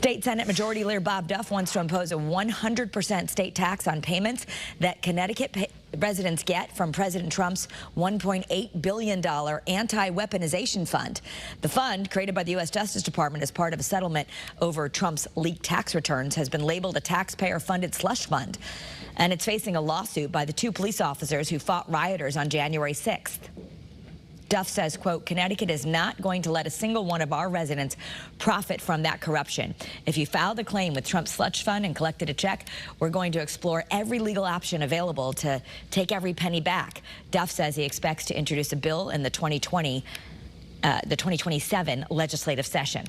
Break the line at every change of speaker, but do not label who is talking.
State Senate Majority Leader Bob Duff wants to impose a 100% state tax on payments that Connecticut residents get from President Trump's $1.8 billion anti-weaponization fund. The fund, created by the U.S. Justice Department as part of a settlement over Trump's leaked tax returns, has been labeled a taxpayer-funded slush fund. And it's facing a lawsuit by the two police officers who fought rioters on January 6th. Duff says, quote, Connecticut is not going to let a single one of our residents profit from that corruption. If you filed a claim with Trump's slush fund and collected a check, we're going to explore every legal option available to take every penny back. Duff says he expects to introduce a bill in the 2027 legislative session.